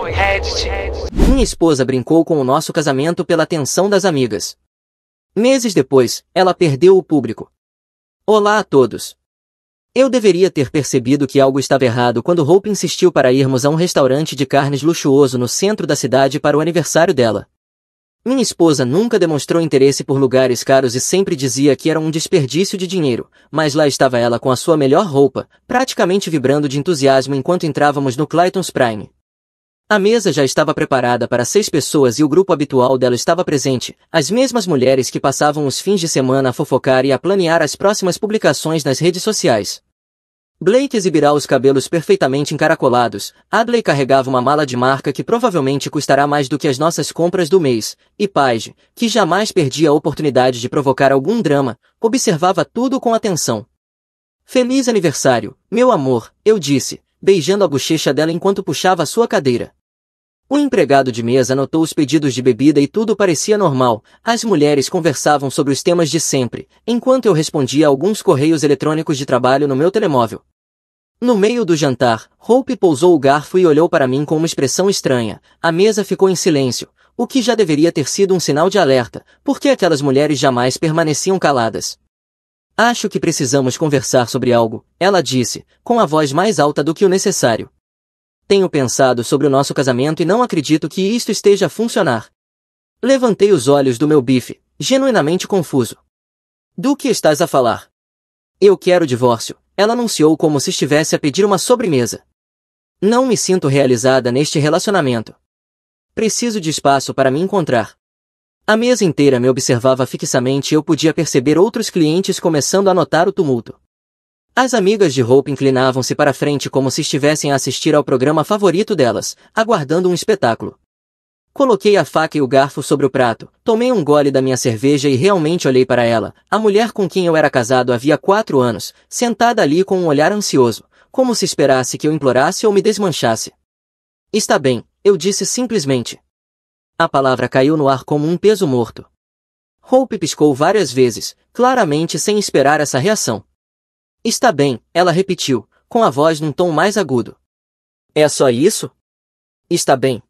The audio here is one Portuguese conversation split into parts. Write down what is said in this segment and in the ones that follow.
Reddit. Minha esposa brincou com o nosso casamento pela atenção das amigas. Meses depois, ela perdeu o público. Olá a todos. Eu deveria ter percebido que algo estava errado quando Hope insistiu para irmos a um restaurante de carnes luxuoso no centro da cidade para o aniversário dela. Minha esposa nunca demonstrou interesse por lugares caros e sempre dizia que era um desperdício de dinheiro, mas lá estava ela com a sua melhor roupa, praticamente vibrando de entusiasmo enquanto entrávamos no Clayton's Prime. A mesa já estava preparada para 6 pessoas e o grupo habitual dela estava presente, as mesmas mulheres que passavam os fins de semana a fofocar e a planear as próximas publicações nas redes sociais. Blake exibirá os cabelos perfeitamente encaracolados, Adley carregava uma mala de marca que provavelmente custará mais do que as nossas compras do mês, e Paige, que jamais perdia a oportunidade de provocar algum drama, observava tudo com atenção. Feliz aniversário, meu amor, eu disse, beijando a bochecha dela enquanto puxava a sua cadeira. O empregado de mesa anotou os pedidos de bebida e tudo parecia normal, as mulheres conversavam sobre os temas de sempre, enquanto eu respondia a alguns correios eletrônicos de trabalho no meu telemóvel. No meio do jantar, Hope pousou o garfo e olhou para mim com uma expressão estranha, a mesa ficou em silêncio, o que já deveria ter sido um sinal de alerta, porque aquelas mulheres jamais permaneciam caladas. Acho que precisamos conversar sobre algo, ela disse, com a voz mais alta do que o necessário. Tenho pensado sobre o nosso casamento e não acredito que isto esteja a funcionar. Levantei os olhos do meu bife, genuinamente confuso. Do que estás a falar? Eu quero o divórcio, ela anunciou como se estivesse a pedir uma sobremesa. Não me sinto realizada neste relacionamento. Preciso de espaço para me encontrar. A mesa inteira me observava fixamente e eu podia perceber outros clientes começando a notar o tumulto. As amigas de Hope inclinavam-se para frente como se estivessem a assistir ao programa favorito delas, aguardando um espetáculo. Coloquei a faca e o garfo sobre o prato, tomei um gole da minha cerveja e realmente olhei para ela, a mulher com quem eu era casado havia 4 anos, sentada ali com um olhar ansioso, como se esperasse que eu implorasse ou me desmanchasse. Está bem, eu disse simplesmente. A palavra caiu no ar como um peso morto. Hope piscou várias vezes, claramente sem esperar essa reação. Está bem, ela repetiu, com a voz num tom mais agudo. É só isso? Está bem.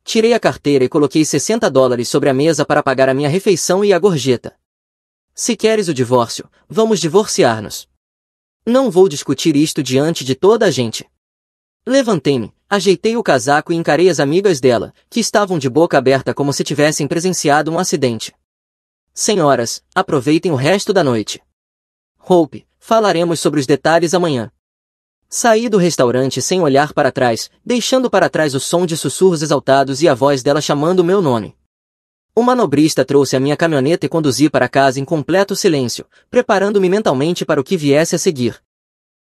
Tirei a carteira e coloquei $60 sobre a mesa para pagar a minha refeição e a gorjeta. Se queres o divórcio, vamos divorciar-nos. Não vou discutir isto diante de toda a gente. Levantei-me, ajeitei o casaco e encarei as amigas dela, que estavam de boca aberta como se tivessem presenciado um acidente. Senhoras, aproveitem o resto da noite. Hope, falaremos sobre os detalhes amanhã. Saí do restaurante sem olhar para trás, deixando para trás o som de sussurros exaltados e a voz dela chamando o meu nome. O manobrista trouxe a minha caminhoneta e conduzi para casa em completo silêncio, preparando-me mentalmente para o que viesse a seguir.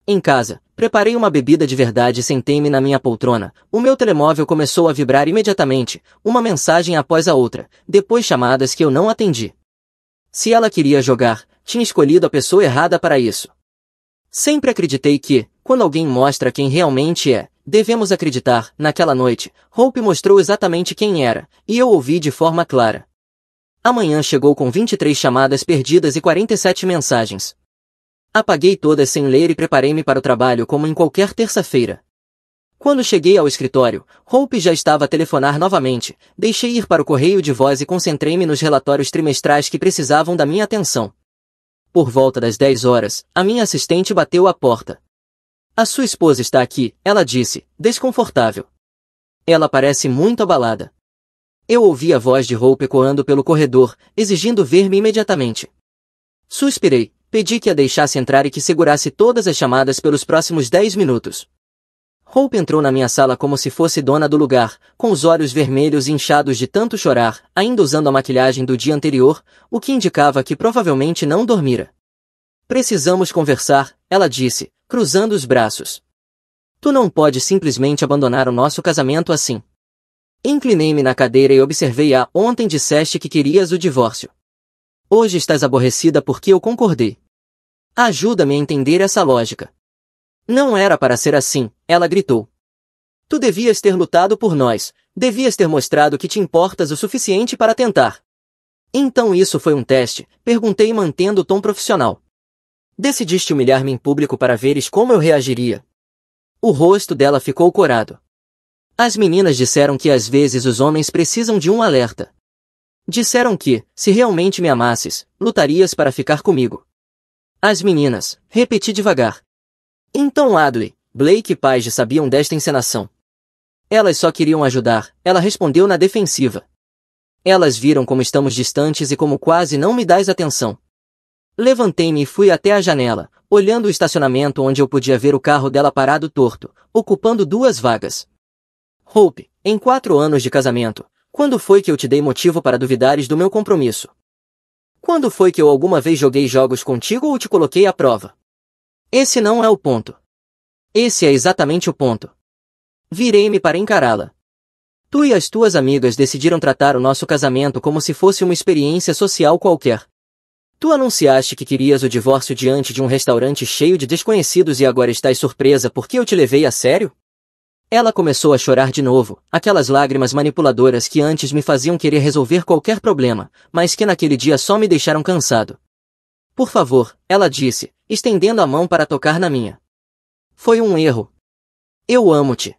Em casa, preparei uma bebida de verdade e sentei-me na minha poltrona. O meu telemóvel começou a vibrar imediatamente, uma mensagem após a outra, depois chamadas que eu não atendi. Se ela queria jogar, tinha escolhido a pessoa errada para isso. Sempre acreditei que, quando alguém mostra quem realmente é, devemos acreditar. Naquela noite, Hope mostrou exatamente quem era, e eu ouvi de forma clara. Amanhã chegou com 23 chamadas perdidas e 47 mensagens. Apaguei todas sem ler e preparei-me para o trabalho como em qualquer terça-feira. Quando cheguei ao escritório, Hope já estava a telefonar novamente, deixei ir para o correio de voz e concentrei-me nos relatórios trimestrais que precisavam da minha atenção. Por volta das 10 horas, a minha assistente bateu à porta. A sua esposa está aqui, ela disse, desconfortável. Ela parece muito abalada. Eu ouvi a voz de Hope ecoando pelo corredor, exigindo ver-me imediatamente. Suspirei, pedi que a deixasse entrar e que segurasse todas as chamadas pelos próximos 10 minutos. Hope entrou na minha sala como se fosse dona do lugar, com os olhos vermelhos e inchados de tanto chorar, ainda usando a maquilhagem do dia anterior, o que indicava que provavelmente não dormira. Precisamos conversar, ela disse, cruzando os braços. Tu não podes simplesmente abandonar o nosso casamento assim. Inclinei-me na cadeira e observei-a. Ontem disseste que querias o divórcio. Hoje estás aborrecida porque eu concordei. Ajuda-me a entender essa lógica. Não era para ser assim, ela gritou. Tu devias ter lutado por nós, devias ter mostrado que te importas o suficiente para tentar. Então isso foi um teste, perguntei mantendo o tom profissional. Decidiste humilhar-me em público para veres como eu reagiria. O rosto dela ficou corado. As meninas disseram que às vezes os homens precisam de um alerta. Disseram que, se realmente me amasses, lutarias para ficar comigo. As meninas, repeti devagar. Então Adley, Blake e Paige sabiam desta encenação. Elas só queriam ajudar, ela respondeu na defensiva. Elas viram como estamos distantes e como quase não me dás atenção. Levantei-me e fui até a janela, olhando o estacionamento onde eu podia ver o carro dela parado torto, ocupando 2 vagas. Hope, em 4 anos de casamento, quando foi que eu te dei motivo para duvidares do meu compromisso? Quando foi que eu alguma vez joguei jogos contigo ou te coloquei à prova? Esse não é o ponto. Esse é exatamente o ponto. Virei-me para encará-la. Tu e as tuas amigas decidiram tratar o nosso casamento como se fosse uma experiência social qualquer. Tu anunciaste que querias o divórcio diante de um restaurante cheio de desconhecidos e agora estás surpresa porque eu te levei a sério? Ela começou a chorar de novo, aquelas lágrimas manipuladoras que antes me faziam querer resolver qualquer problema, mas que naquele dia só me deixaram cansado. Por favor, ela disse, estendendo a mão para tocar na minha. Foi um erro. Eu amo-te.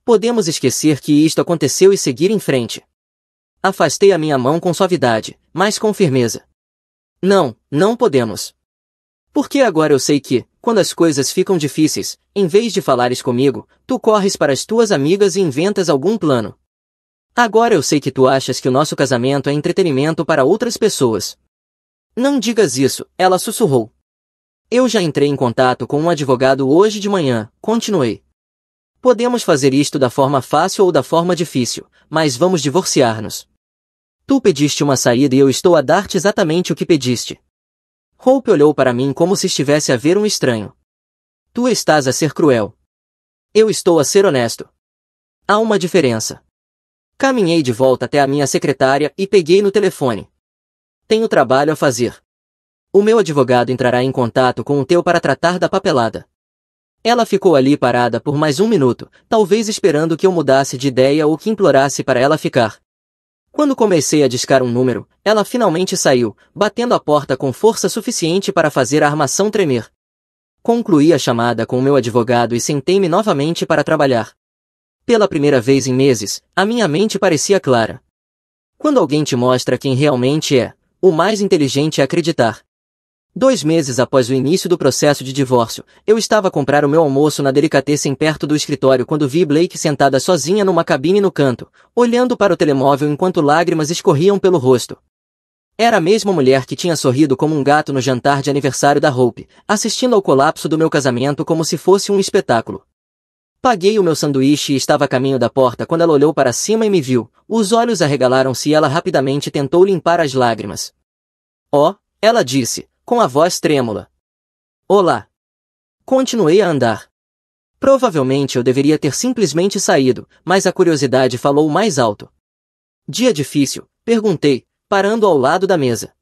Podemos esquecer que isto aconteceu e seguir em frente. Afastei a minha mão com suavidade, mas com firmeza. Não, não podemos. Porque agora eu sei que, quando as coisas ficam difíceis, em vez de falares comigo, tu corres para as tuas amigas e inventas algum plano. Agora eu sei que tu achas que o nosso casamento é entretenimento para outras pessoas. Não digas isso, ela sussurrou. Eu já entrei em contato com um advogado hoje de manhã, continuei. Podemos fazer isto da forma fácil ou da forma difícil, mas vamos divorciar-nos. Tu pediste uma saída e eu estou a dar-te exatamente o que pediste. Hope olhou para mim como se estivesse a ver um estranho. Tu estás a ser cruel. Eu estou a ser honesto. Há uma diferença. Caminhei de volta até a minha secretária e peguei no telefone. Tenho trabalho a fazer. O meu advogado entrará em contato com o teu para tratar da papelada. Ela ficou ali parada por mais 1 minuto, talvez esperando que eu mudasse de ideia ou que implorasse para ela ficar. Quando comecei a discar um número, ela finalmente saiu, batendo a porta com força suficiente para fazer a armação tremer. Concluí a chamada com o meu advogado e sentei-me novamente para trabalhar. Pela primeira vez em meses, a minha mente parecia clara. Quando alguém te mostra quem realmente é, o mais inteligente é acreditar. 2 meses após o início do processo de divórcio, eu estava a comprar o meu almoço na Delicatessen perto do escritório quando vi Blake sentada sozinha numa cabine no canto, olhando para o telemóvel enquanto lágrimas escorriam pelo rosto. Era a mesma mulher que tinha sorrido como um gato no jantar de aniversário da Hope, assistindo ao colapso do meu casamento como se fosse um espetáculo. Paguei o meu sanduíche e estava a caminho da porta quando ela olhou para cima e me viu, os olhos arregalaram-se e ela rapidamente tentou limpar as lágrimas. Oh, ela disse, com a voz trêmula. Olá. Continuei a andar. Provavelmente eu deveria ter simplesmente saído, mas a curiosidade falou mais alto. Dia difícil? Perguntei, parando ao lado da mesa.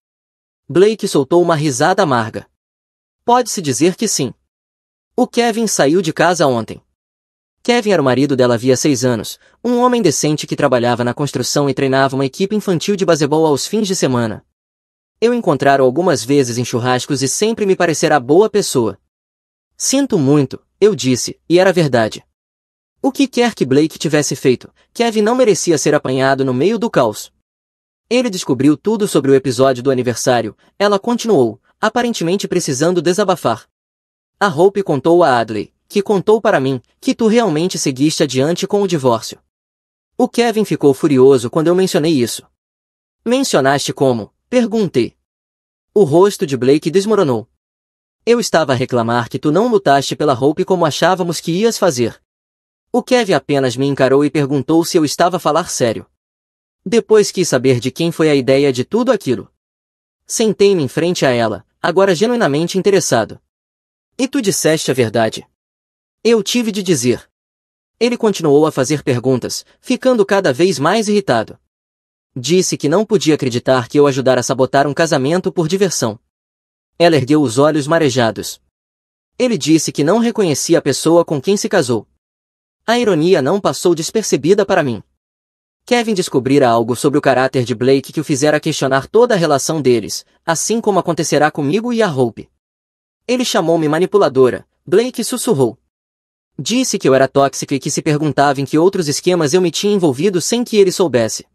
Blake soltou uma risada amarga. Pode-se dizer que sim. O Kevin saiu de casa ontem. Kevin era o marido dela havia 6 anos, um homem decente que trabalhava na construção e treinava uma equipe infantil de baseball aos fins de semana. Eu encontrara-o algumas vezes em churrascos e sempre me parecerá boa pessoa. Sinto muito, eu disse, e era verdade. O que quer que Blake tivesse feito, Kevin não merecia ser apanhado no meio do caos. Ele descobriu tudo sobre o episódio do aniversário, ela continuou, aparentemente precisando desabafar. A Hope contou a Adley, que contou para mim, que tu realmente seguiste adiante com o divórcio. O Kevin ficou furioso quando eu mencionei isso. Mencionaste como? Perguntei. O rosto de Blake desmoronou. Eu estava a reclamar que tu não lutaste pela Hope como achávamos que ias fazer. O Kevin apenas me encarou e perguntou se eu estava a falar sério. Depois quis saber de quem foi a ideia de tudo aquilo. Sentei-me em frente a ela, agora genuinamente interessado. E tu disseste a verdade. Eu tive de dizer. Ele continuou a fazer perguntas, ficando cada vez mais irritado. Disse que não podia acreditar que eu ajudara a sabotar um casamento por diversão. Ela ergueu os olhos marejados. Ele disse que não reconhecia a pessoa com quem se casou. A ironia não passou despercebida para mim. Kevin descobrira algo sobre o caráter de Blake que o fizera questionar toda a relação deles, assim como acontecerá comigo e a Hope. Ele chamou-me manipuladora, Blake sussurrou. Disse que eu era tóxica e que se perguntava em que outros esquemas eu me tinha envolvido sem que ele soubesse.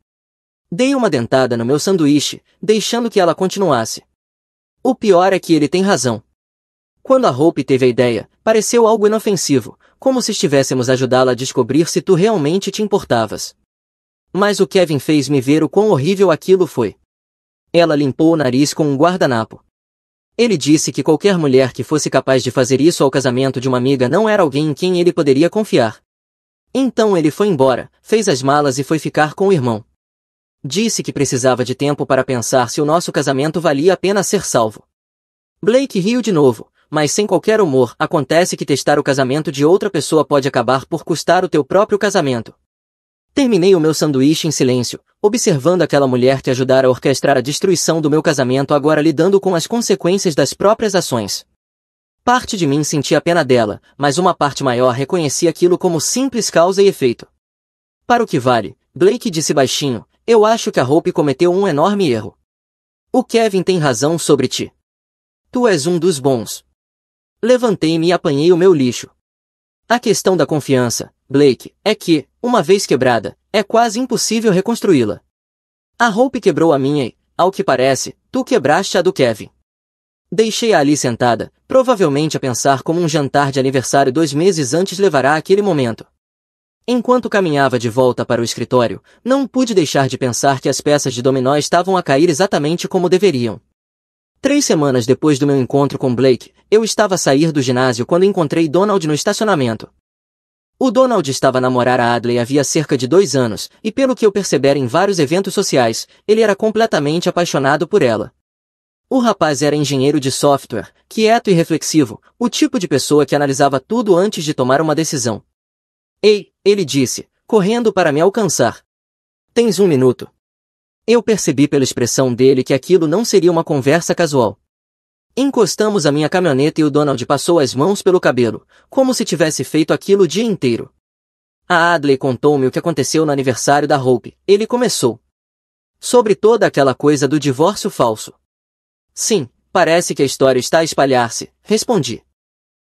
Dei uma dentada no meu sanduíche, deixando que ela continuasse. O pior é que ele tem razão. Quando a Hope teve a ideia, pareceu algo inofensivo, como se estivéssemos ajudá-la a descobrir se tu realmente te importavas. Mas o Kevin fez me ver o quão horrível aquilo foi. Ela limpou o nariz com um guardanapo. Ele disse que qualquer mulher que fosse capaz de fazer isso ao casamento de uma amiga não era alguém em quem ele poderia confiar. Então ele foi embora, fez as malas e foi ficar com o irmão. Disse que precisava de tempo para pensar se o nosso casamento valia a pena ser salvo. Blake riu de novo, mas sem qualquer humor. Acontece que testar o casamento de outra pessoa pode acabar por custar o teu próprio casamento. Terminei o meu sanduíche em silêncio, observando aquela mulher te ajudar a orquestrar a destruição do meu casamento, agora lidando com as consequências das próprias ações. Parte de mim sentia pena dela, mas uma parte maior reconhecia aquilo como simples causa e efeito. Para o que vale, Blake disse baixinho, eu acho que a Hope cometeu um enorme erro. O Kevin tem razão sobre ti. Tu és um dos bons. Levantei-me e apanhei o meu lixo. A questão da confiança, Blake, é que, uma vez quebrada, é quase impossível reconstruí-la. A Hope quebrou a minha e, ao que parece, tu quebraste a do Kevin. Deixei-a ali sentada, provavelmente a pensar como um jantar de aniversário 2 meses antes levará aquele momento. Enquanto caminhava de volta para o escritório, não pude deixar de pensar que as peças de dominó estavam a cair exatamente como deveriam. 3 semanas depois do meu encontro com Blake, eu estava a sair do ginásio quando encontrei Donald no estacionamento. O Donald estava a namorar a Adley havia cerca de 2 anos, e pelo que eu percebera em vários eventos sociais, ele era completamente apaixonado por ela. O rapaz era engenheiro de software, quieto e reflexivo, o tipo de pessoa que analisava tudo antes de tomar uma decisão. Ei, ele disse, correndo para me alcançar. Tens 1 minuto. Eu percebi pela expressão dele que aquilo não seria uma conversa casual. Encostamos a minha caminhoneta e o Donald passou as mãos pelo cabelo, como se tivesse feito aquilo o dia inteiro. A Adley contou-me o que aconteceu no aniversário da Hope. Ele começou. Sobre toda aquela coisa do divórcio falso. Sim, parece que a história está a espalhar-se, respondi.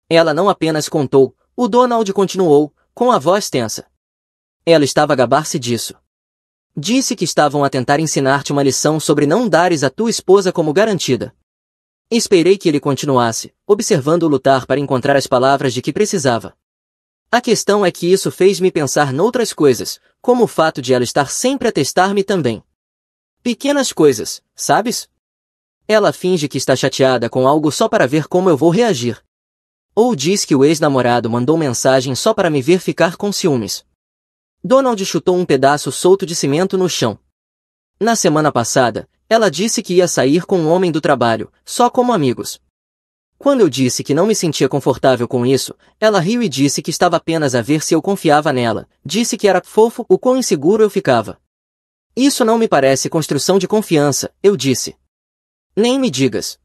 Ela não apenas contou, o Donald continuou, com a voz tensa. Ela estava a gabar-se disso. Disse que estavam a tentar ensinar-te uma lição sobre não dares a tua esposa como garantida. Esperei que ele continuasse, observando-o lutar para encontrar as palavras de que precisava. A questão é que isso fez-me pensar noutras coisas, como o fato de ela estar sempre a testar-me também. Pequenas coisas, sabes? Ela finge que está chateada com algo só para ver como eu vou reagir. Ou diz que o ex-namorado mandou mensagem só para me ver ficar com ciúmes. Donald chutou um pedaço solto de cimento no chão. Na semana passada, ela disse que ia sair com um homem do trabalho, só como amigos. Quando eu disse que não me sentia confortável com isso, ela riu e disse que estava apenas a ver se eu confiava nela. Disse que era fofo o quão inseguro eu ficava. Isso não me parece construção de confiança, eu disse. Nem me digas.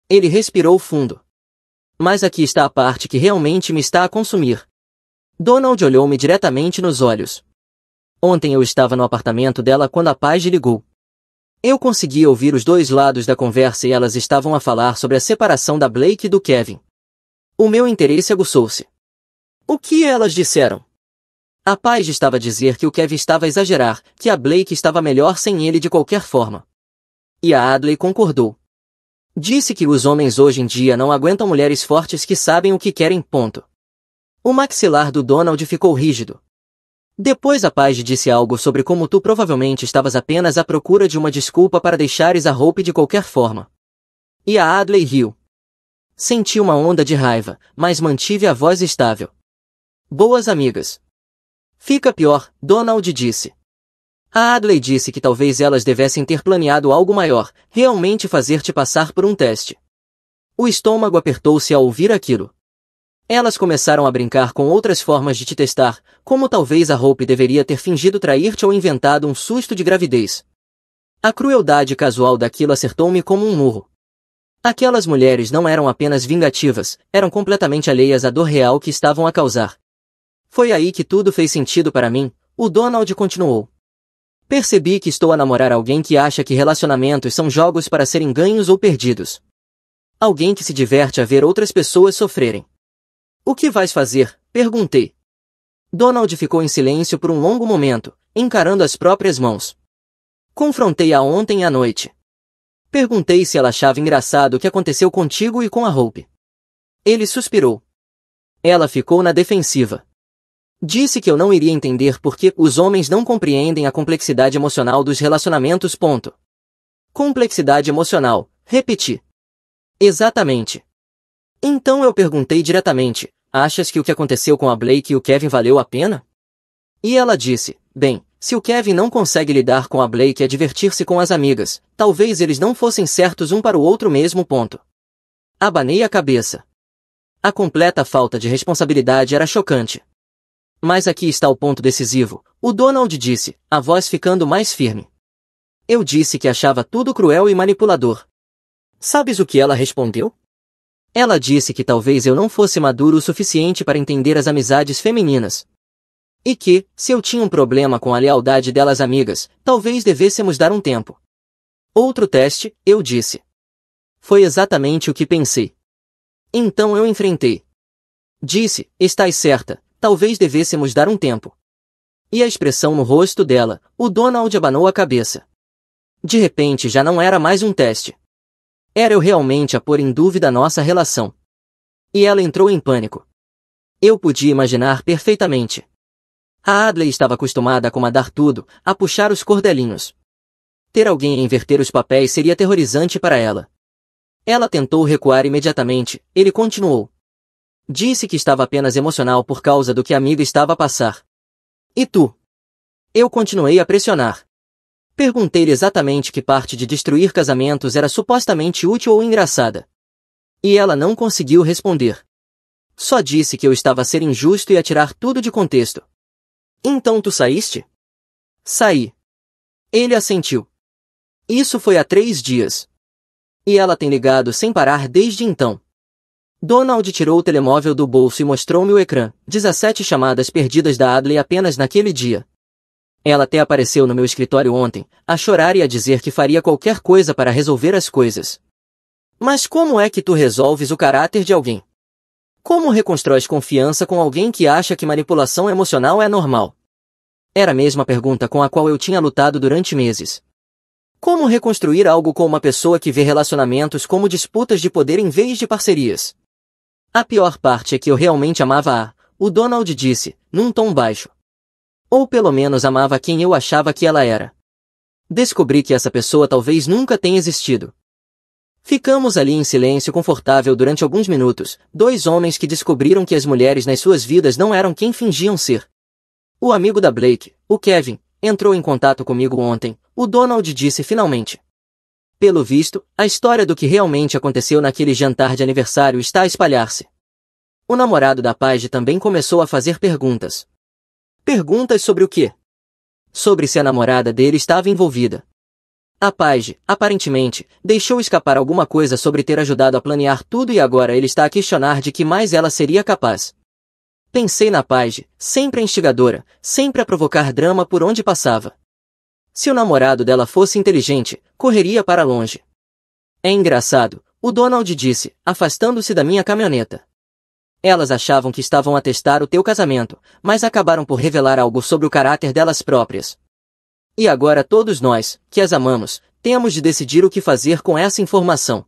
Ele respirou fundo. Mas aqui está a parte que realmente me está a consumir. Donald olhou-me diretamente nos olhos. Ontem eu estava no apartamento dela quando a Paige ligou. Eu conseguia ouvir os 2 lados da conversa e elas estavam a falar sobre a separação da Blake e do Kevin. O meu interesse aguçou-se. O que elas disseram? A Paige estava a dizer que o Kevin estava a exagerar, que a Blake estava melhor sem ele de qualquer forma. E a Adley concordou. Disse que os homens hoje em dia não aguentam mulheres fortes que sabem o que querem, ponto. O maxilar do Donald ficou rígido. Depois a Paige disse algo sobre como tu provavelmente estavas apenas à procura de uma desculpa para deixares a Hope de qualquer forma. E a Adley riu. Senti uma onda de raiva, mas mantive a voz estável. Boas amigas. Fica pior, Donald disse. A Adley disse que talvez elas devessem ter planeado algo maior, realmente fazer-te passar por um teste. O estômago apertou-se ao ouvir aquilo. Elas começaram a brincar com outras formas de te testar, como talvez a Hope deveria ter fingido trair-te ou inventado um susto de gravidez. A crueldade casual daquilo acertou-me como um murro. Aquelas mulheres não eram apenas vingativas, eram completamente alheias à dor real que estavam a causar. Foi aí que tudo fez sentido para mim, o Donald continuou. Percebi que estou a namorar alguém que acha que relacionamentos são jogos para serem ganhos ou perdidos. Alguém que se diverte a ver outras pessoas sofrerem. O que vais fazer, Perguntei. Donald ficou em silêncio por um longo momento, encarando as próprias mãos. Confrontei-a ontem à noite. Perguntei se ela achava engraçado o que aconteceu contigo e com a Hope. Ele suspirou. Ela ficou na defensiva. Disse que eu não iria entender porque os homens não compreendem a complexidade emocional dos relacionamentos. Complexidade emocional, repeti. Exatamente. Então eu perguntei diretamente, achas que o que aconteceu com a Blake e o Kevin valeu a pena? E ela disse, bem, se o Kevin não consegue lidar com a Blake e divertir-se com as amigas, talvez eles não fossem certos um para o outro mesmo. Abanei a cabeça. A completa falta de responsabilidade era chocante. Mas aqui está o ponto decisivo, o Donald disse, a voz ficando mais firme. Eu disse que achava tudo cruel e manipulador. Sabes o que ela respondeu? Ela disse que talvez eu não fosse maduro o suficiente para entender as amizades femininas. E que, se eu tinha um problema com a lealdade delas amigas, talvez devêssemos dar um tempo. Outro teste, eu disse. Foi exatamente o que pensei. Então eu enfrentei. Disse, estás certa, talvez devêssemos dar um tempo. E a expressão no rosto dela, o Donald abanou a cabeça. De repente já não era mais um teste. Era eu realmente a pôr em dúvida nossa relação. E ela entrou em pânico. Eu podia imaginar perfeitamente. A Adley estava acostumada a comandar tudo, a puxar os cordelinhos. Ter alguém a inverter os papéis seria aterrorizante para ela. Ela tentou recuar imediatamente, ele continuou. Disse que estava apenas emocional por causa do que a amiga estava a passar. E tu? Eu continuei a pressionar. Perguntei-lhe exatamente que parte de destruir casamentos era supostamente útil ou engraçada. E ela não conseguiu responder. Só disse que eu estava a ser injusto e a tirar tudo de contexto. Então tu saíste? Saí. Ele assentiu. Isso foi há 3 dias. E ela tem ligado sem parar desde então. Donald tirou o telemóvel do bolso e mostrou-me o ecrã. 17 chamadas perdidas da Adley apenas naquele dia. Ela até apareceu no meu escritório ontem, a chorar e a dizer que faria qualquer coisa para resolver as coisas. Mas como é que tu resolves o caráter de alguém? Como reconstróis confiança com alguém que acha que manipulação emocional é normal? Era a mesma pergunta com a qual eu tinha lutado durante meses. Como reconstruir algo com uma pessoa que vê relacionamentos como disputas de poder em vez de parcerias? A pior parte é que eu realmente amava o Donald disse, num tom baixo. Ou pelo menos amava quem eu achava que ela era. Descobri que essa pessoa talvez nunca tenha existido. Ficamos ali em silêncio confortável durante alguns minutos, 2 homens que descobriram que as mulheres nas suas vidas não eram quem fingiam ser. O amigo da Blake, o Kevin, entrou em contato comigo ontem, o Donald disse finalmente. Pelo visto, a história do que realmente aconteceu naquele jantar de aniversário está a espalhar-se. O namorado da Paige também começou a fazer perguntas. Perguntas sobre o quê? Sobre se a namorada dele estava envolvida. A Paige, aparentemente, deixou escapar alguma coisa sobre ter ajudado a planear tudo e agora ele está a questionar de que mais ela seria capaz. Pensei na Paige, sempre a instigadora, sempre a provocar drama por onde passava. Se o namorado dela fosse inteligente, correria para longe. É engraçado, o Donald disse, afastando-se da minha caminhoneta. Elas achavam que estavam a testar o teu casamento, mas acabaram por revelar algo sobre o caráter delas próprias. E agora todos nós, que as amamos, temos de decidir o que fazer com essa informação.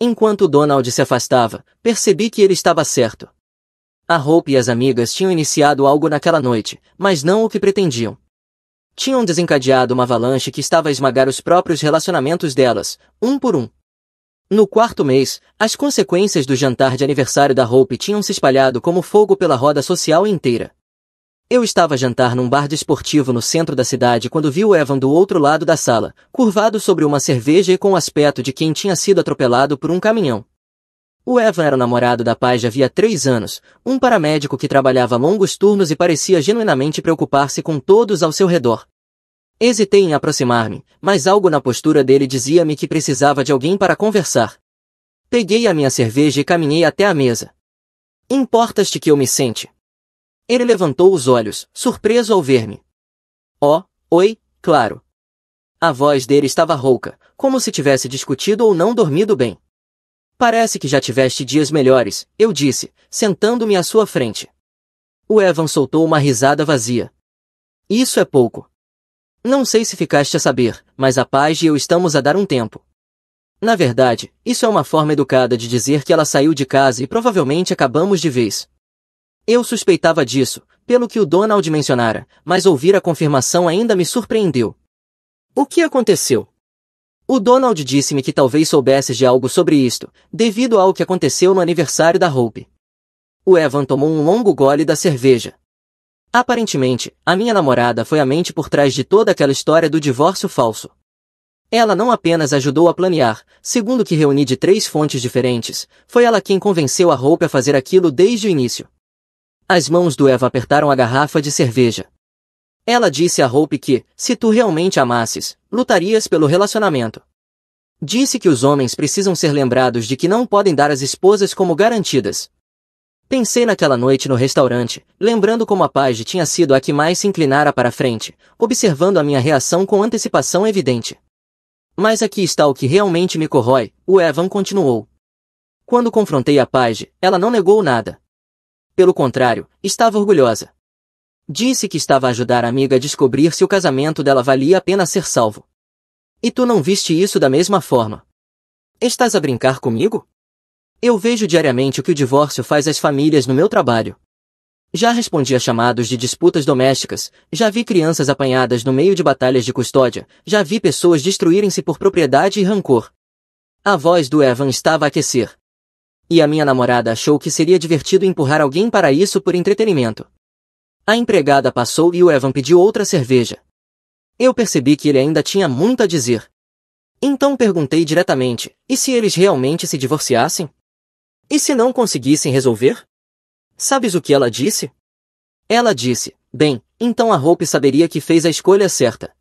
Enquanto o Donald se afastava, percebi que ele estava certo. A Hope e as amigas tinham iniciado algo naquela noite, mas não o que pretendiam. Tinham desencadeado uma avalanche que estava a esmagar os próprios relacionamentos delas, um por um. No 4º mês, as consequências do jantar de aniversário da Hope tinham se espalhado como fogo pela roda social inteira. Eu estava a jantar num bar desportivo no centro da cidade quando vi o Evan do outro lado da sala, curvado sobre uma cerveja e com o aspecto de quem tinha sido atropelado por um caminhão. O Evan era o namorado da Paige havia 3 anos, um paramédico que trabalhava longos turnos e parecia genuinamente preocupar-se com todos ao seu redor. Hesitei em aproximar-me, mas algo na postura dele dizia-me que precisava de alguém para conversar. Peguei a minha cerveja e caminhei até a mesa. Importas-te que eu me sente? Ele levantou os olhos, surpreso ao ver-me. Oh, oi, claro. A voz dele estava rouca, como se tivesse discutido ou não dormido bem. Parece que já tiveste dias melhores, eu disse, sentando-me à sua frente. O Evan soltou uma risada vazia. Isso é pouco. Não sei se ficaste a saber, mas a Paige e eu estamos a dar um tempo. Na verdade, isso é uma forma educada de dizer que ela saiu de casa e provavelmente acabamos de vez. Eu suspeitava disso, pelo que o Donald mencionara, mas ouvir a confirmação ainda me surpreendeu. O que aconteceu? O Donald disse-me que talvez soubesses de algo sobre isto, devido ao que aconteceu no aniversário da Hope. O Evan tomou um longo gole da cerveja. Aparentemente, a minha namorada foi a mente por trás de toda aquela história do divórcio falso. Ela não apenas ajudou a planear, segundo o que reuni de 3 fontes diferentes, foi ela quem convenceu a Hope a fazer aquilo desde o início. As mãos do Evan apertaram a garrafa de cerveja. Ela disse a Hope que, se tu realmente amasses, lutarias pelo relacionamento. Disse que os homens precisam ser lembrados de que não podem dar as esposas como garantidas. Pensei naquela noite no restaurante, lembrando como a Paige tinha sido a que mais se inclinara para a frente, observando a minha reação com antecipação evidente. Mas aqui está o que realmente me corrói, o Evan continuou. Quando confrontei a Paige, ela não negou nada. Pelo contrário, estava orgulhosa. Disse que estava a ajudar a amiga a descobrir se o casamento dela valia a pena ser salvo. E tu não viste isso da mesma forma? Estás a brincar comigo? Eu vejo diariamente o que o divórcio faz às famílias no meu trabalho. Já respondi a chamados de disputas domésticas, já vi crianças apanhadas no meio de batalhas de custódia, já vi pessoas destruírem-se por propriedade e rancor. A voz do Evan estava a aquecer. E a minha namorada achou que seria divertido empurrar alguém para isso por entretenimento. A empregada passou e o Evan pediu outra cerveja. Eu percebi que ele ainda tinha muito a dizer. Então perguntei diretamente, e se eles realmente se divorciassem? E se não conseguissem resolver? Sabes o que ela disse? Ela disse, bem, então a Hope saberia que fez a escolha certa.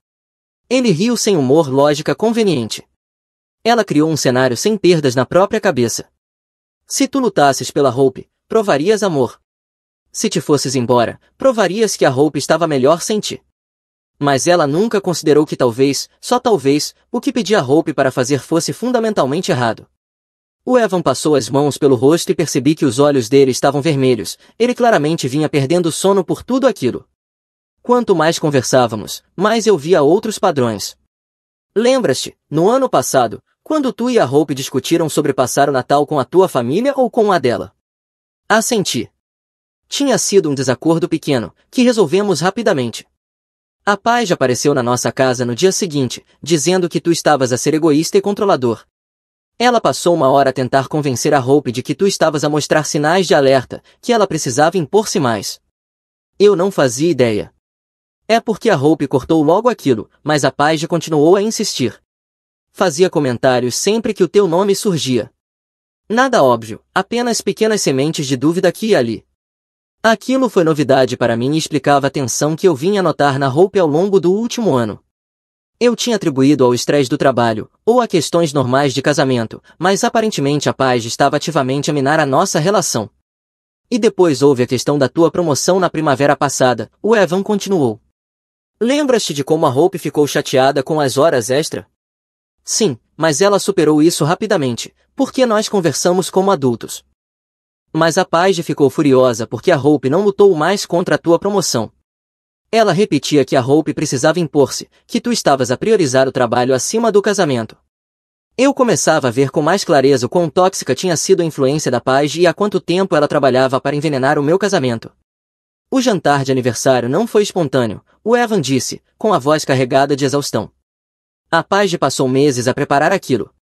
Ele riu sem humor lógica conveniente. Ela criou um cenário sem perdas na própria cabeça. Se tu lutasses pela Hope, provarias amor. Se te fosses embora, provarias que a Hope estava melhor sem ti. Mas ela nunca considerou que talvez, só talvez, o que pedia a Hope para fazer fosse fundamentalmente errado. O Evan passou as mãos pelo rosto e percebi que os olhos dele estavam vermelhos, ele claramente vinha perdendo sono por tudo aquilo. Quanto mais conversávamos, mais eu via outros padrões. Lembras-te, no ano passado, quando tu e a Hope discutiram sobre passar o Natal com a tua família ou com a dela? Assenti. Tinha sido um desacordo pequeno, que resolvemos rapidamente. A Paige apareceu na nossa casa no dia seguinte, dizendo que tu estavas a ser egoísta e controlador. Ela passou uma hora a tentar convencer a Hope de que tu estavas a mostrar sinais de alerta, que ela precisava impor-se mais. Eu não fazia ideia. É porque a Hope cortou logo aquilo, mas a Paige continuou a insistir. Fazia comentários sempre que o teu nome surgia. Nada óbvio, apenas pequenas sementes de dúvida aqui e ali. Aquilo foi novidade para mim e explicava a tensão que eu vinha notar na Hope ao longo do último ano. Eu tinha atribuído ao estresse do trabalho, ou a questões normais de casamento, mas aparentemente a Paige estava ativamente a minar a nossa relação. E depois houve a questão da tua promoção na primavera passada, o Evan continuou. Lembras-te de como a Hope ficou chateada com as horas extra? Sim, mas ela superou isso rapidamente, porque nós conversamos como adultos. Mas a Paige ficou furiosa porque a Hope não lutou mais contra a tua promoção. Ela repetia que a Hope precisava impor-se, que tu estavas a priorizar o trabalho acima do casamento. Eu começava a ver com mais clareza o quão tóxica tinha sido a influência da Paige e há quanto tempo ela trabalhava para envenenar o meu casamento. O jantar de aniversário não foi espontâneo, o Evan disse, com a voz carregada de exaustão. A Paige passou meses a preparar aquilo.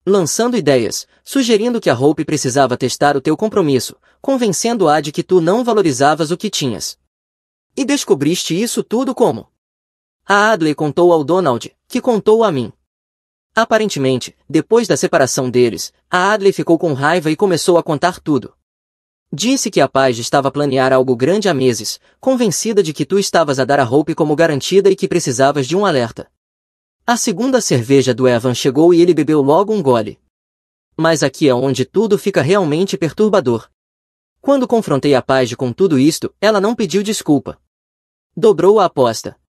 Lançando ideias, sugerindo que a Hope precisava testar o teu compromisso, convencendo-a de que tu não valorizavas o que tinhas. E descobriste isso tudo como? A Adley contou ao Donald, que contou a mim. Aparentemente, depois da separação deles, a Adley ficou com raiva e começou a contar tudo. Disse que a Paige estava a planear algo grande há meses, convencida de que tu estavas a dar a Hope como garantida e que precisavas de um alerta. A segunda cerveja do Evan chegou e ele bebeu logo um gole. Mas aqui é onde tudo fica realmente perturbador. Quando confrontei a Paige com tudo isto, ela não pediu desculpa. Dobrou a aposta.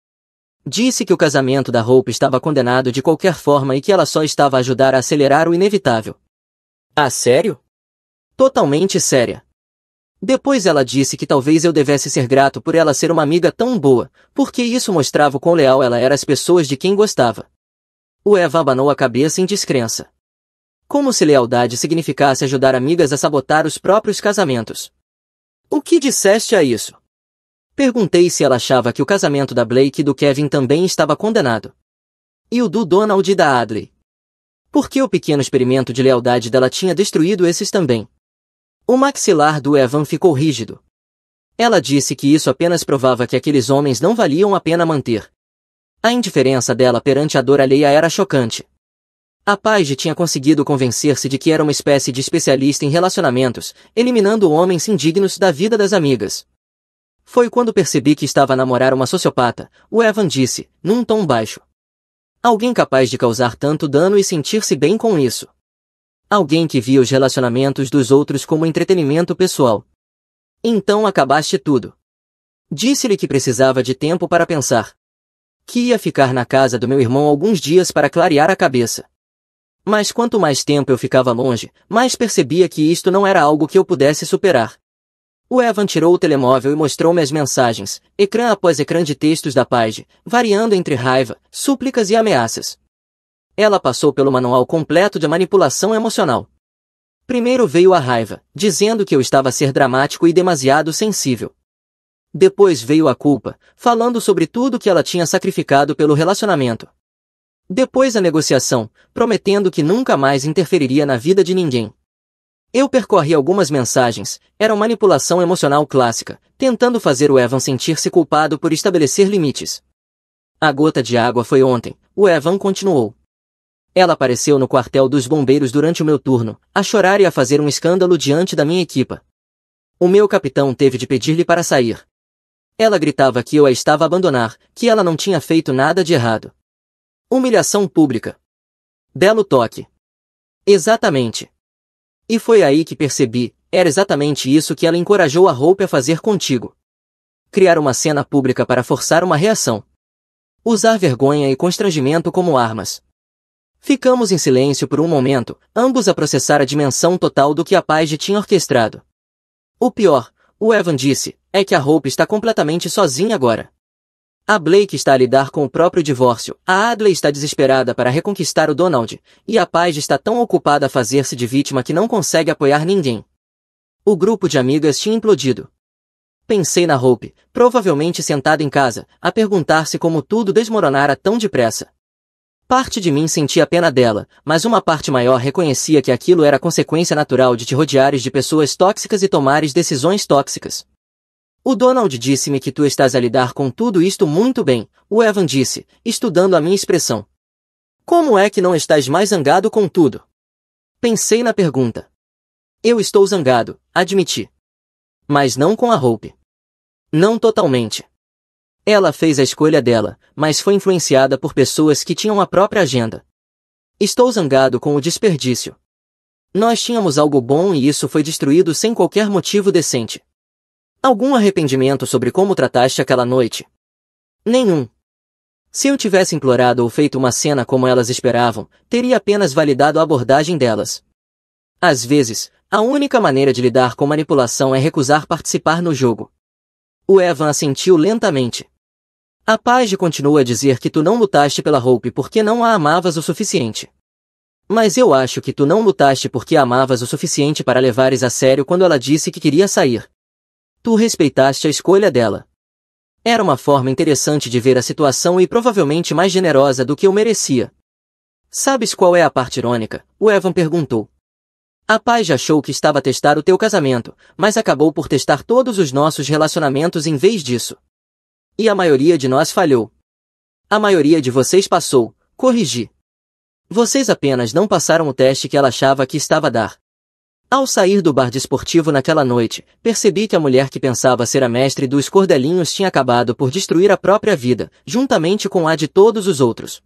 Disse que o casamento da Hope estava condenado de qualquer forma e que ela só estava a ajudar a acelerar o inevitável. Ah, sério? Totalmente séria. Depois ela disse que talvez eu devesse ser grato por ela ser uma amiga tão boa, porque isso mostrava o quão leal ela era às pessoas de quem gostava. O Evan abanou a cabeça em descrença. Como se lealdade significasse ajudar amigas a sabotar os próprios casamentos. O que disseste a isso? Perguntei se ela achava que o casamento da Blake e do Kevin também estava condenado. E o do Donald e da Adley? Porque o pequeno experimento de lealdade dela tinha destruído esses também. O maxilar do Evan ficou rígido. Ela disse que isso apenas provava que aqueles homens não valiam a pena manter. A indiferença dela perante a dor alheia era chocante. A Paige tinha conseguido convencer-se de que era uma espécie de especialista em relacionamentos, eliminando homens indignos da vida das amigas. Foi quando percebi que estava a namorar uma sociopata, o Evan disse, num tom baixo. Alguém capaz de causar tanto dano e sentir-se bem com isso. Alguém que via os relacionamentos dos outros como entretenimento pessoal. Então acabaste tudo. Disse-lhe que precisava de tempo para pensar. Que ia ficar na casa do meu irmão alguns dias para clarear a cabeça. Mas quanto mais tempo eu ficava longe, mais percebia que isto não era algo que eu pudesse superar. O Evan tirou o telemóvel e mostrou-me as mensagens, ecrã após ecrã de textos da Paige, variando entre raiva, súplicas e ameaças. Ela passou pelo manual completo de manipulação emocional. Primeiro veio a raiva, dizendo que eu estava a ser dramático e demasiado sensível. Depois veio a culpa, falando sobre tudo que ela tinha sacrificado pelo relacionamento. Depois a negociação, prometendo que nunca mais interferiria na vida de ninguém. Eu percorri algumas mensagens, era manipulação emocional clássica, tentando fazer o Evan sentir-se culpado por estabelecer limites. A gota de água foi ontem, o Evan continuou. Ela apareceu no quartel dos bombeiros durante o meu turno, a chorar e a fazer um escândalo diante da minha equipa. O meu capitão teve de pedir-lhe para sair. Ela gritava que eu a estava a abandonar, que ela não tinha feito nada de errado. Humilhação pública. Belo toque. Exatamente. E foi aí que percebi, era exatamente isso que ela encorajou a Hope a fazer contigo. Criar uma cena pública para forçar uma reação. Usar vergonha e constrangimento como armas. Ficamos em silêncio por um momento, ambos a processar a dimensão total do que a Paige tinha orquestrado. O pior, o Evan disse, é que a Hope está completamente sozinha agora. A Blake está a lidar com o próprio divórcio, a Adley está desesperada para reconquistar o Donald, e a Paige está tão ocupada a fazer-se de vítima que não consegue apoiar ninguém. O grupo de amigas tinha implodido. Pensei na Hope, provavelmente sentada em casa, a perguntar-se como tudo desmoronara tão depressa. Parte de mim sentia pena dela, mas uma parte maior reconhecia que aquilo era consequência natural de te rodeares de pessoas tóxicas e tomares decisões tóxicas. O Donald disse-me que tu estás a lidar com tudo isto muito bem, o Evan disse, estudando a minha expressão. Como é que não estás mais zangado com tudo? Pensei na pergunta. Eu estou zangado, admiti. Mas não com a Hope. Não totalmente. Ela fez a escolha dela, mas foi influenciada por pessoas que tinham a própria agenda. Estou zangado com o desperdício. Nós tínhamos algo bom e isso foi destruído sem qualquer motivo decente. Algum arrependimento sobre como trataste aquela noite? Nenhum. Se eu tivesse implorado ou feito uma cena como elas esperavam, teria apenas validado a abordagem delas. Às vezes, a única maneira de lidar com manipulação é recusar participar no jogo. O Evan assentiu lentamente. A Paige continua a dizer que tu não lutaste pela Hope porque não a amavas o suficiente. Mas eu acho que tu não lutaste porque a amavas o suficiente para levares a sério quando ela disse que queria sair. Tu respeitaste a escolha dela. Era uma forma interessante de ver a situação e provavelmente mais generosa do que eu merecia. Sabes qual é a parte irônica? O Evan perguntou. A Paige achou que estava a testar o teu casamento, mas acabou por testar todos os nossos relacionamentos em vez disso. E a maioria de nós falhou. A maioria de vocês passou, corrigi. Vocês apenas não passaram o teste que ela achava que estava a dar. Ao sair do bar desportivo naquela noite, percebi que a mulher que pensava ser a mestre dos cordelinhos tinha acabado por destruir a própria vida, juntamente com a de todos os outros.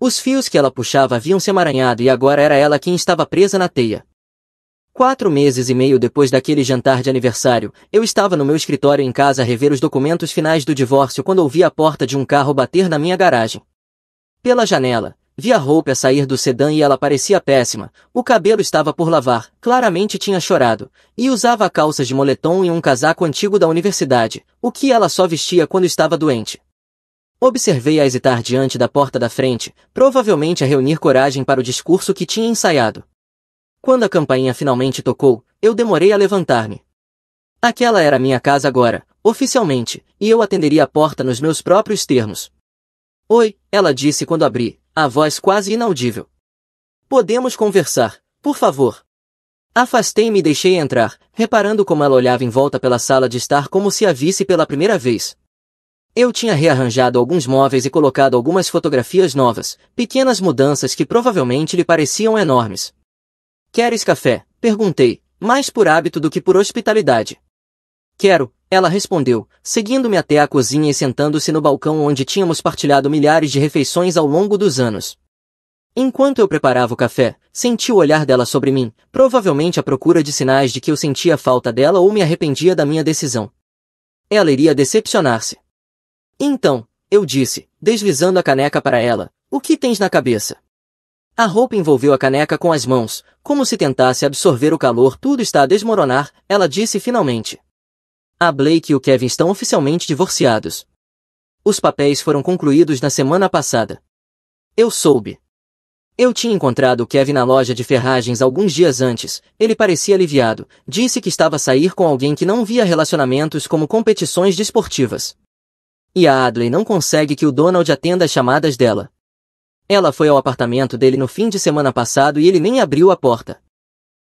Os fios que ela puxava haviam se emaranhado e agora era ela quem estava presa na teia. 4 meses e meio depois daquele jantar de aniversário, eu estava no meu escritório em casa a rever os documentos finais do divórcio quando ouvi a porta de um carro bater na minha garagem. Pela janela, Vi a Hope a sair do sedã e ela parecia péssima, o cabelo estava por lavar, claramente tinha chorado, e usava calças de moletom e um casaco antigo da universidade, o que ela só vestia quando estava doente. Observei-a hesitar diante da porta da frente, provavelmente a reunir coragem para o discurso que tinha ensaiado. Quando a campainha finalmente tocou, eu demorei a levantar-me. Aquela era minha casa agora, oficialmente, e eu atenderia a porta nos meus próprios termos. Oi, ela disse quando abri, a voz quase inaudível. Podemos conversar, por favor. Afastei-me e deixei entrar, reparando como ela olhava em volta pela sala de estar como se a visse pela primeira vez. Eu tinha rearranjado alguns móveis e colocado algumas fotografias novas, pequenas mudanças que provavelmente lhe pareciam enormes. Queres café? Perguntei, mais por hábito do que por hospitalidade. Quero, ela respondeu, seguindo-me até a cozinha e sentando-se no balcão onde tínhamos partilhado milhares de refeições ao longo dos anos. Enquanto eu preparava o café, senti o olhar dela sobre mim, provavelmente à procura de sinais de que eu sentia falta dela ou me arrependia da minha decisão. Ela iria decepcionar-se. Então, eu disse, deslizando a caneca para ela, o que tens na cabeça? A Hope envolveu a caneca com as mãos, como se tentasse absorver o calor. Tudo está a desmoronar, ela disse finalmente. A Blake e o Kevin estão oficialmente divorciados. Os papéis foram concluídos na semana passada. Eu soube. Eu tinha encontrado o Kevin na loja de ferragens alguns dias antes. Ele parecia aliviado, disse que estava a sair com alguém que não via relacionamentos como competições desportivas. E a Adley não consegue que o Donald atenda as chamadas dela. Ela foi ao apartamento dele no fim de semana passado e ele nem abriu a porta.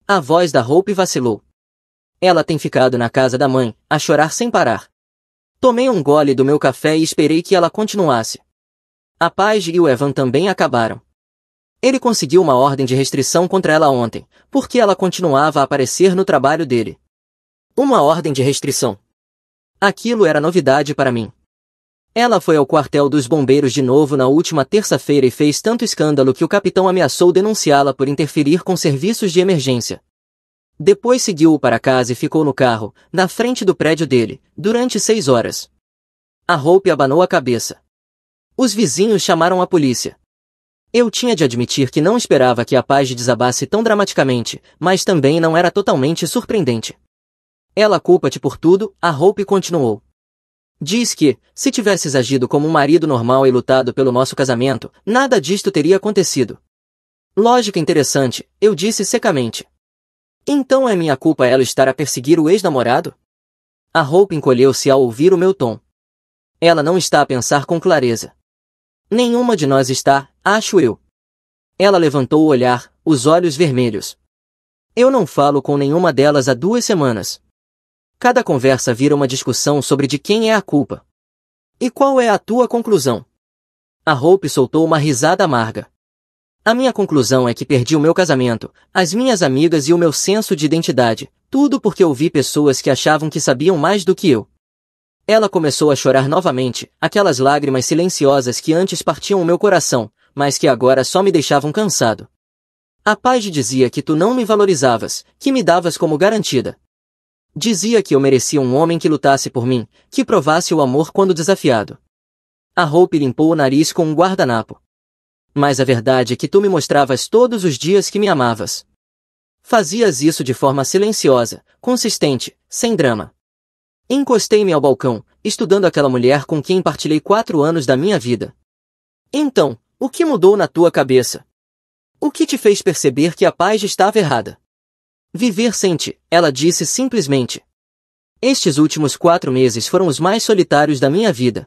A voz da Hope vacilou. Ela tem ficado na casa da mãe, a chorar sem parar. Tomei um gole do meu café e esperei que ela continuasse. A Paige e o Evan também acabaram. Ele conseguiu uma ordem de restrição contra ela ontem, porque ela continuava a aparecer no trabalho dele. Uma ordem de restrição. Aquilo era novidade para mim. Ela foi ao quartel dos bombeiros de novo na última terça-feira e fez tanto escândalo que o capitão ameaçou denunciá-la por interferir com serviços de emergência. Depois seguiu-o para casa e ficou no carro, na frente do prédio dele, durante 6 horas. A Hope abanou a cabeça. Os vizinhos chamaram a polícia. Eu tinha de admitir que não esperava que a Paige desabasse tão dramaticamente, mas também não era totalmente surpreendente. Ela culpa-te por tudo, a Hope continuou. Diz que, se tivesses agido como um marido normal e lutado pelo nosso casamento, nada disto teria acontecido. Lógica interessante, eu disse secamente. Então é minha culpa ela estar a perseguir o ex-namorado? A Hope encolheu-se ao ouvir o meu tom. Ela não está a pensar com clareza. Nenhuma de nós está, acho eu. Ela levantou o olhar, os olhos vermelhos. Eu não falo com nenhuma delas há 2 semanas. Cada conversa vira uma discussão sobre de quem é a culpa. E qual é a tua conclusão? A Hope soltou uma risada amarga. A minha conclusão é que perdi o meu casamento, as minhas amigas e o meu senso de identidade, tudo porque ouvi pessoas que achavam que sabiam mais do que eu. Ela começou a chorar novamente, aquelas lágrimas silenciosas que antes partiam o meu coração, mas que agora só me deixavam cansado. A Paige dizia que tu não me valorizavas, que me davas como garantida. Dizia que eu merecia um homem que lutasse por mim, que provasse o amor quando desafiado. A Hope limpou o nariz com um guardanapo. Mas a verdade é que tu me mostravas todos os dias que me amavas. Fazias isso de forma silenciosa, consistente, sem drama. Encostei-me ao balcão, estudando aquela mulher com quem partilhei 4 anos da minha vida. Então, o que mudou na tua cabeça? O que te fez perceber que a Paige estava errada? Viver sem ti, ela disse simplesmente. Estes últimos 4 meses foram os mais solitários da minha vida.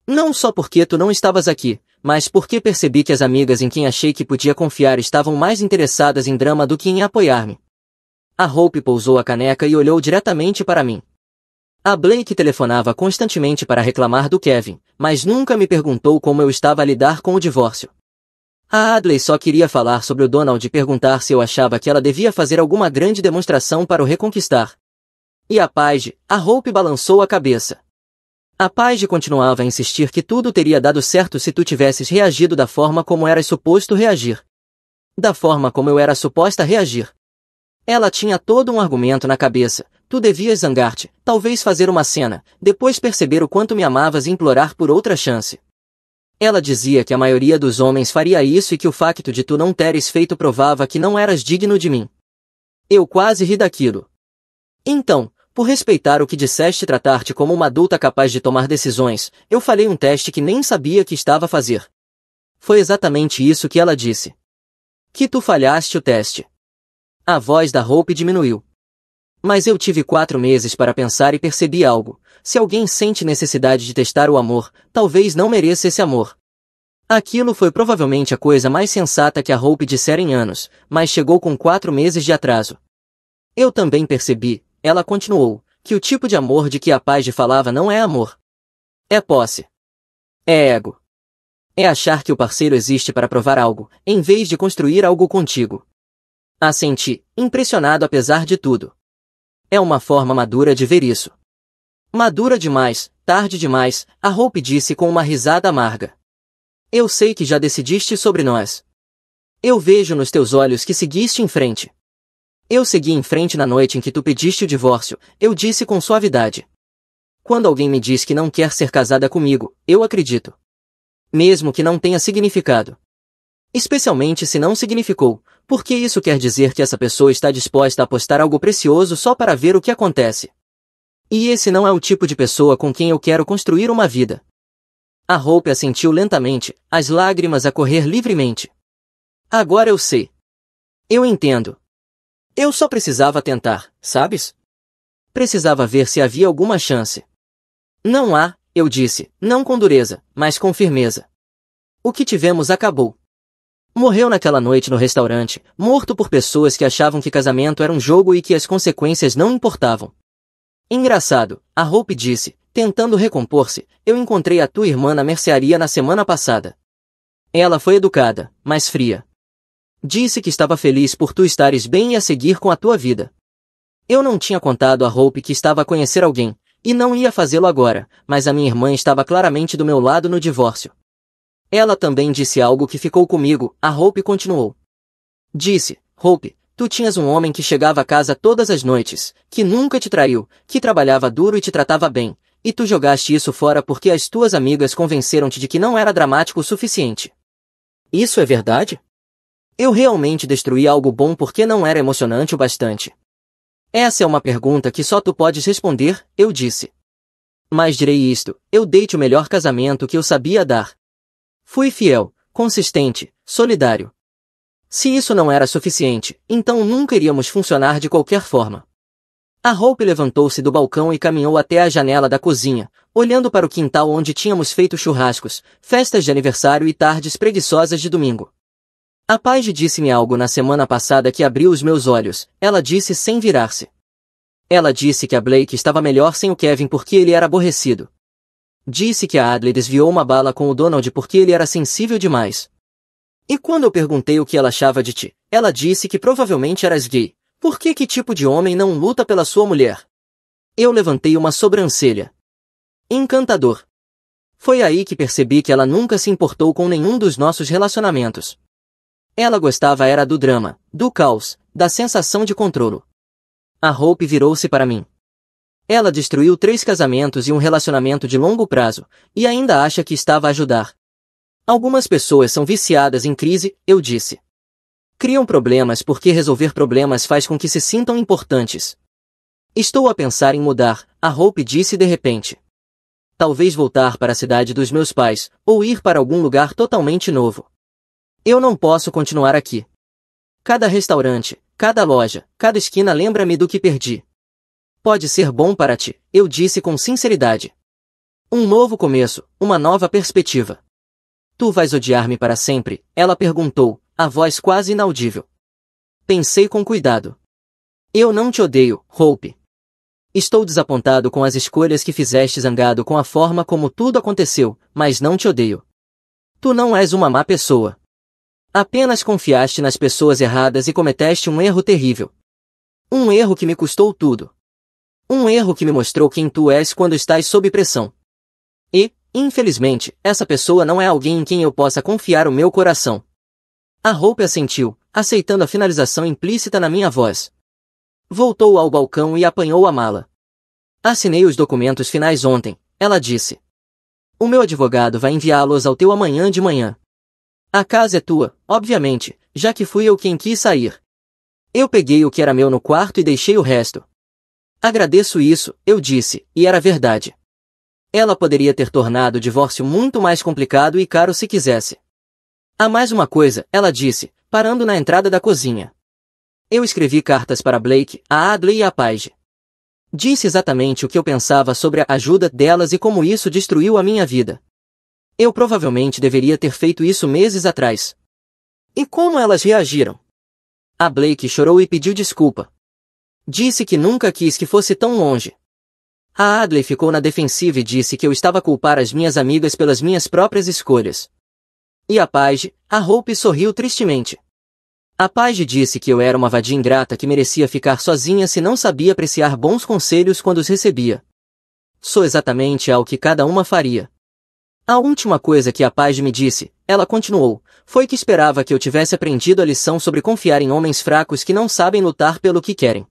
Não só porque tu não estavas aqui, mas porque percebi que as amigas em quem achei que podia confiar estavam mais interessadas em drama do que em apoiar-me. A Hope pousou a caneca e olhou diretamente para mim. A Blake telefonava constantemente para reclamar do Kevin, mas nunca me perguntou como eu estava a lidar com o divórcio. A Adley só queria falar sobre o Donald e perguntar se eu achava que ela devia fazer alguma grande demonstração para o reconquistar. E a Paige, a Hope balançou a cabeça. A Paige continuava a insistir que tudo teria dado certo se tu tivesses reagido da forma como eras suposto reagir. Da forma como eu era suposta reagir. Ela tinha todo um argumento na cabeça. Tu devias zangar-te, talvez fazer uma cena, depois perceber o quanto me amavas e implorar por outra chance. Ela dizia que a maioria dos homens faria isso e que o facto de tu não teres feito provava que não eras digno de mim. Eu quase ri daquilo. Então, por respeitar o que disseste e tratar-te como uma adulta capaz de tomar decisões, eu falei um teste que nem sabia que estava a fazer. Foi exatamente isso que ela disse. Que tu falhaste o teste. A voz da Hope diminuiu. Mas eu tive 4 meses para pensar e percebi algo. Se alguém sente necessidade de testar o amor, talvez não mereça esse amor. Aquilo foi provavelmente a coisa mais sensata que a Hope dissera em anos, mas chegou com 4 meses de atraso. Eu também percebi, ela continuou, que o tipo de amor de que a Paige falava não é amor. É posse. É ego. É achar que o parceiro existe para provar algo, em vez de construir algo contigo. Assenti, impressionado apesar de tudo. É uma forma madura de ver isso. Madura demais, tarde demais, a Hope disse com uma risada amarga. Eu sei que já decidiste sobre nós. Eu vejo nos teus olhos que seguiste em frente. Eu segui em frente na noite em que tu pediste o divórcio, eu disse com suavidade. Quando alguém me diz que não quer ser casada comigo, eu acredito. Mesmo que não tenha significado. Especialmente se não significou, porque isso quer dizer que essa pessoa está disposta a apostar algo precioso só para ver o que acontece. E esse não é o tipo de pessoa com quem eu quero construir uma vida. A Hope assentiu lentamente, as lágrimas a correr livremente. Agora eu sei. Eu entendo. Eu só precisava tentar, sabes? Precisava ver se havia alguma chance. Não há, eu disse, não com dureza, mas com firmeza. O que tivemos acabou. Morreu naquela noite no restaurante, morto por pessoas que achavam que casamento era um jogo e que as consequências não importavam. Engraçado, a Hope disse, tentando recompor-se, eu encontrei a tua irmã na mercearia na semana passada. Ela foi educada, mas fria. Disse que estava feliz por tu estares bem e a seguir com a tua vida. Eu não tinha contado a Hope que estava a conhecer alguém, e não ia fazê-lo agora, mas a minha irmã estava claramente do meu lado no divórcio. Ela também disse algo que ficou comigo, a Hope continuou. Disse, Hope, tu tinhas um homem que chegava a casa todas as noites, que nunca te traiu, que trabalhava duro e te tratava bem, e tu jogaste isso fora porque as tuas amigas convenceram-te de que não era dramático o suficiente. Isso é verdade? Eu realmente destruí algo bom porque não era emocionante o bastante. Essa é uma pergunta que só tu podes responder, eu disse. Mas direi isto, eu dei-te o melhor casamento que eu sabia dar. Fui fiel, consistente, solidário. Se isso não era suficiente, então nunca iríamos funcionar de qualquer forma. A Hope levantou-se do balcão e caminhou até a janela da cozinha, olhando para o quintal onde tínhamos feito churrascos, festas de aniversário e tardes preguiçosas de domingo. A Paige disse-me algo na semana passada que abriu os meus olhos, ela disse sem virar-se. Ela disse que a Blake estava melhor sem o Kevin porque ele era aborrecido. Disse que a Adley desviou uma bala com o Donald porque ele era sensível demais. E quando eu perguntei o que ela achava de ti, ela disse que provavelmente eras gay. Por que tipo de homem não luta pela sua mulher? Eu levantei uma sobrancelha. Encantador. Foi aí que percebi que ela nunca se importou com nenhum dos nossos relacionamentos. Ela gostava era do drama, do caos, da sensação de controlo. A Hope virou-se para mim. Ela destruiu 3 casamentos e um relacionamento de longo prazo, e ainda acha que estava a ajudar. Algumas pessoas são viciadas em crise, eu disse. Criam problemas porque resolver problemas faz com que se sintam importantes. Estou a pensar em mudar, a Hope disse de repente. Talvez voltar para a cidade dos meus pais, ou ir para algum lugar totalmente novo. Eu não posso continuar aqui. Cada restaurante, cada loja, cada esquina lembra-me do que perdi. Pode ser bom para ti, eu disse com sinceridade. Um novo começo, uma nova perspectiva. Tu vais odiar-me para sempre? Ela perguntou, a voz quase inaudível. Pensei com cuidado. Eu não te odeio, Hope. Estou desapontado com as escolhas que fizeste, zangado com a forma como tudo aconteceu, mas não te odeio. Tu não és uma má pessoa. Apenas confiaste nas pessoas erradas e cometeste um erro terrível. Um erro que me custou tudo. Um erro que me mostrou quem tu és quando estás sob pressão. E, infelizmente, essa pessoa não é alguém em quem eu possa confiar o meu coração. A Hope assentiu, aceitando a finalização implícita na minha voz. Voltou ao balcão e apanhou a mala. Assinei os documentos finais ontem, ela disse. O meu advogado vai enviá-los ao teu amanhã de manhã. A casa é tua, obviamente, já que fui eu quem quis sair. Eu peguei o que era meu no quarto e deixei o resto. Agradeço isso, eu disse, e era verdade. Ela poderia ter tornado o divórcio muito mais complicado e caro se quisesse. Há mais uma coisa, ela disse, parando na entrada da cozinha. Eu escrevi cartas para Blake, a Adley e a Paige. Disse exatamente o que eu pensava sobre a ajuda delas e como isso destruiu a minha vida. Eu provavelmente deveria ter feito isso meses atrás. E como elas reagiram? A Blake chorou e pediu desculpa. Disse que nunca quis que fosse tão longe. A Adley ficou na defensiva e disse que eu estava a culpar as minhas amigas pelas minhas próprias escolhas. E a Paige, a Hope sorriu tristemente. A Paige disse que eu era uma vadia ingrata que merecia ficar sozinha se não sabia apreciar bons conselhos quando os recebia. Sou exatamente ao que cada uma faria. A última coisa que a Paige me disse, ela continuou, foi que esperava que eu tivesse aprendido a lição sobre confiar em homens fracos que não sabem lutar pelo que querem.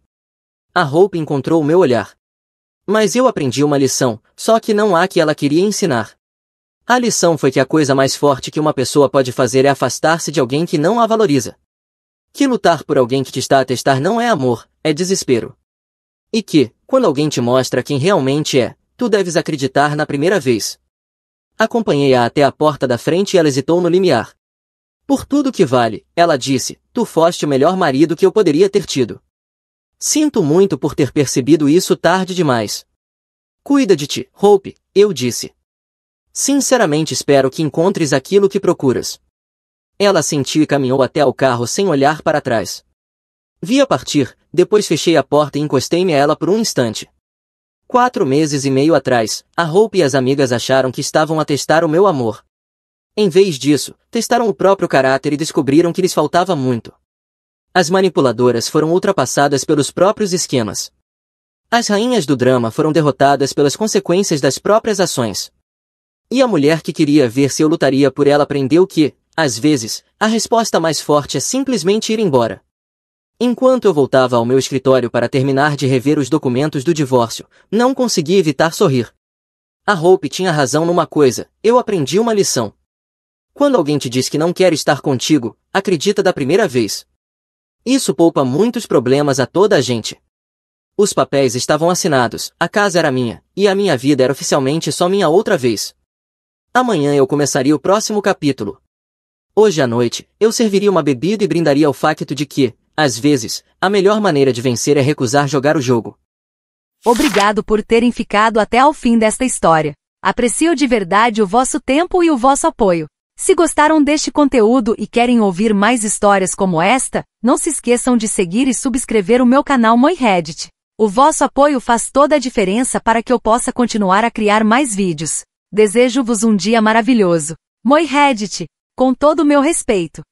A Hope encontrou o meu olhar. Mas eu aprendi uma lição, só que não a que ela queria ensinar. A lição foi que a coisa mais forte que uma pessoa pode fazer é afastar-se de alguém que não a valoriza. Que lutar por alguém que te está a testar não é amor, é desespero. E que, quando alguém te mostra quem realmente é, tu deves acreditar na primeira vez. Acompanhei-a até a porta da frente e ela hesitou no limiar. Por tudo que vale, ela disse, tu foste o melhor marido que eu poderia ter tido. Sinto muito por ter percebido isso tarde demais. Cuida de ti, Hope, eu disse. Sinceramente espero que encontres aquilo que procuras. Ela assentiu e caminhou até ao carro sem olhar para trás. Vi-a partir, depois fechei a porta e encostei-me a ela por um instante. 4 meses e meio atrás, a Hope e as amigas acharam que estavam a testar o meu amor. Em vez disso, testaram o próprio caráter e descobriram que lhes faltava muito. As manipuladoras foram ultrapassadas pelos próprios esquemas. As rainhas do drama foram derrotadas pelas consequências das próprias ações. E a mulher que queria ver se eu lutaria por ela aprendeu que, às vezes, a resposta mais forte é simplesmente ir embora. Enquanto eu voltava ao meu escritório para terminar de rever os documentos do divórcio, não consegui evitar sorrir. A Hope tinha razão numa coisa, eu aprendi uma lição. Quando alguém te diz que não quer estar contigo, acredita da primeira vez. Isso poupa muitos problemas a toda a gente. Os papéis estavam assinados, a casa era minha, e a minha vida era oficialmente só minha outra vez. Amanhã eu começaria o próximo capítulo. Hoje à noite, eu serviria uma bebida e brindaria ao facto de que, às vezes, a melhor maneira de vencer é recusar jogar o jogo. Obrigado por terem ficado até ao fim desta história. Aprecio de verdade o vosso tempo e o vosso apoio. Se gostaram deste conteúdo e querem ouvir mais histórias como esta, não se esqueçam de seguir e subscrever o meu canal Moi Reddit. O vosso apoio faz toda a diferença para que eu possa continuar a criar mais vídeos. Desejo-vos um dia maravilhoso. Moi Reddit, com todo o meu respeito.